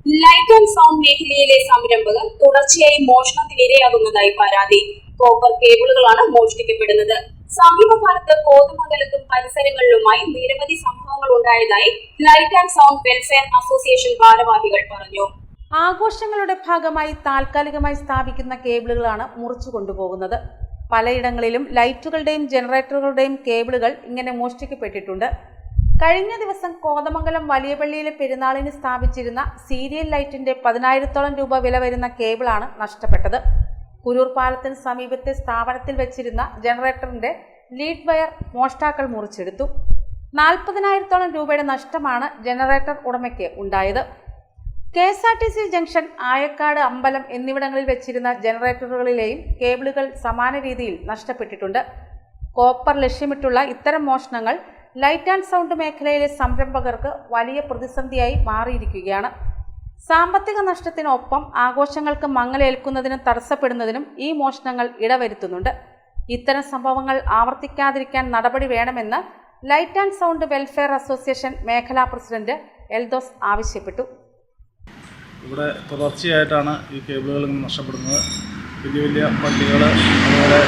Light and sound മേഖലയിലെ സംരംഭകർ തുടർച്ചയായി മോഷണത്തിനിരയാകുന്നതായി പരാതി. കോപ്പർ കേബിളുകളാണ് മോഷ്ടിക്കപ്പെടുന്നത്. സമീപകാലത്ത് കോതമംഗലത്തും പരിസരങ്ങളിലുമായി നിരവധി സംഭവങ്ങൾ ഉണ്ടായതായി light and sound welfare association ഭാരവാഹികൾ പറഞ്ഞു. ആഘോഷങ്ങളുടെ ഭാഗമായി താൽക്കാലികമായി സ്ഥാപിക്കുന്ന കേബിളുകളാണ് മുറിച്ചു കൊണ്ടുപോകുന്നത്. പലയിടങ്ങളിലും ലൈറ്റുകളുടെയും ജനറേറ്ററുകളുടെയും കേബിളുകൾ ഇങ്ങനെ മോഷ്ടിക്കപ്പെട്ടിട്ടുണ്ട്. കഴിഞ്ഞ ദിവസം കോതമംഗലം വലിയപള്ളിയിലെ പെരുന്നാളിന് സ്ഥാപിച്ചിരുന്ന സീരിയൽ ലൈറ്റിന്റെ 10,000-ഓളം രൂപ വില വരുന്ന കേബിളാണ് നഷ്ടപ്പെട്ടത്. കുരൂർ പാലത്തിന് സമീപത്തെ സ്ഥാപനത്തിൽ വെച്ചിരുന്ന ജനറേറ്ററിന്റെ ലീഡ് വയർ മോഷ്ടാക്കൾ മുറിച്ചെടുത്തു. 40,000-ഓളം രൂപയുടെ നഷ്ടമാണ് ജനറേറ്റർ ഉടമയ്ക്ക് ഉണ്ടായത്. KSRTC ജംഗ്ഷൻ, ആയക്കാട്, അമ്പലം എന്നിവിടങ്ങളിൽ വെച്ചിരുന്ന ജനറേറ്ററുകളിലെയും കേബിളുകൾ സമാന രീതിയിൽ നഷ്ടപ്പെട്ടിട്ടുണ്ട്. കോപ്പർ ലക്ഷ്യമിട്ടുള്ള ഇത്തരം മോഷണങ്ങൾ ലൈറ്റ് ആൻഡ് സൗണ്ട് മേഖലയിലെ സംരംഭകർക്ക് വലിയ പ്രതിസന്ധിയായി മാറിയിരിക്കുകയാണ്. സാമ്പത്തിക നഷ്ടത്തിനൊപ്പം ആഘോഷങ്ങൾക്ക് മങ്ങലേൽക്കുന്നതിനും തടസ്സപ്പെടുന്നതിനും ഈ മോഷണങ്ങൾ ഇടവരുത്തുന്നുണ്ട്. ഇത്തരം സംഭവങ്ങൾ ആവർത്തിക്കാതിരിക്കാൻ നടപടി വേണമെന്ന് light and sound welfare association മേഖലാ പ്രസിഡന്റ് എൽദോസ് ആവശ്യപ്പെട്ടു. ഇവിടെ തുടർച്ചയായിട്ടാണ് ഈ കേബിളുകൾ നഷ്ടപ്പെടുന്നത്. വലിയ വലിയ പള്ളികൾ, അതുപോലെ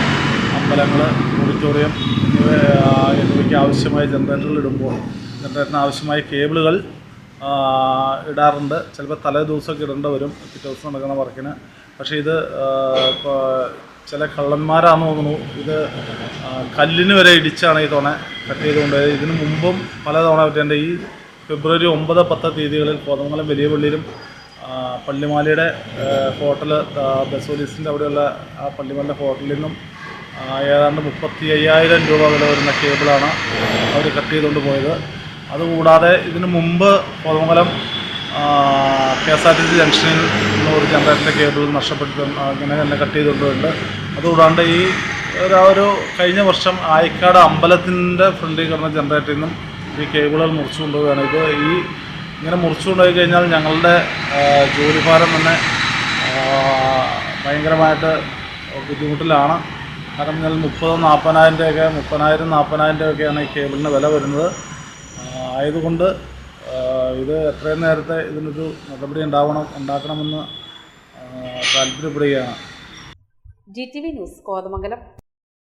അമ്പലങ്ങൾ, ഓഡിറ്റോറിയം എന്നിവയ്ക്ക് ആവശ്യമായ ജനറേറ്ററുകൾ ഇടുമ്പോൾ ജനറേറ്ററിന് ആവശ്യമായ കേബിളുകൾ ഇടാറുണ്ട്. ചിലപ്പോൾ തലേ ദിവസമൊക്കെ ഇടേണ്ടി വരും, പിറ്റേ ദിവസം നടക്കുന്ന വർക്കിന്. പക്ഷേ ഇത് ചില കള്ളന്മാരാണെന്ന് തോന്നുന്നു. ഇത് കല്ലിന് വരെ ഇടിച്ചാണ് ഈ തവണ കട്ട് ചെയ്തുകൊണ്ടുപോയത്. ഇതിനു മുമ്പും പല തവണ പറ്റേണ്ട ഈ ഫെബ്രുവരി 9, 10 തീയതികളിൽ കോതമംഗലം വലിയ പള്ളിയിലും പള്ളിമാലയുടെ ഹോട്ടൽ ബസോലീസിൻ്റെ അവിടെയുള്ള ആ പള്ളിമാലയുടെ ഹോട്ടലിൽ നിന്നും ഏതാണ്ട് 35,000 രൂപ വില വരുന്ന കേബിളാണ് അവർ കട്ട് ചെയ്തുകൊണ്ട് പോയത്. അതുകൂടാതെ ഇതിനു മുമ്പ് കോതമംഗലം KSRTC ജംഗ്ഷനിൽ നിന്ന് ഒരു ജനറേറ്ററിൻ്റെ കേബിൾ നഷ്ടപ്പെട്ടിട്ടുണ്ട്, അങ്ങനെ തന്നെ കട്ട് ചെയ്തുകൊണ്ടുണ്ട്. അതുകൂടാണ്ട് ഈ ഒരു കഴിഞ്ഞ വർഷം ആയക്കാട് അമ്പലത്തിൻ്റെ ഫ്രണ്ടിൽ കിടന്ന ജനറേറ്ററിൽ നിന്നും ഈ കേബിളുകൾ മുറിച്ചു കൊണ്ടുപോവുകയാണ്. ഇത് ഇങ്ങനെ മുറിച്ചു കൊണ്ടുപോയി കഴിഞ്ഞാൽ ഞങ്ങളുടെ ജോലിഭാരം തന്നെ ഭയങ്കരമായിട്ട് ബുദ്ധിമുട്ടിലാണ്. കാരണം എന്നാൽ 30,000-40,000 രൂപയൊക്കെയാണ് ഈ കേബിളിന് വില വരുന്നത്. ആയതുകൊണ്ട് ഇത് എത്രയും നേരത്തെ ഇതിനൊരു നടപടി ഉണ്ടാക്കണമെന്ന് താല്പര്യപ്പെടുകയാണ്. GTV news, Kothamangalam.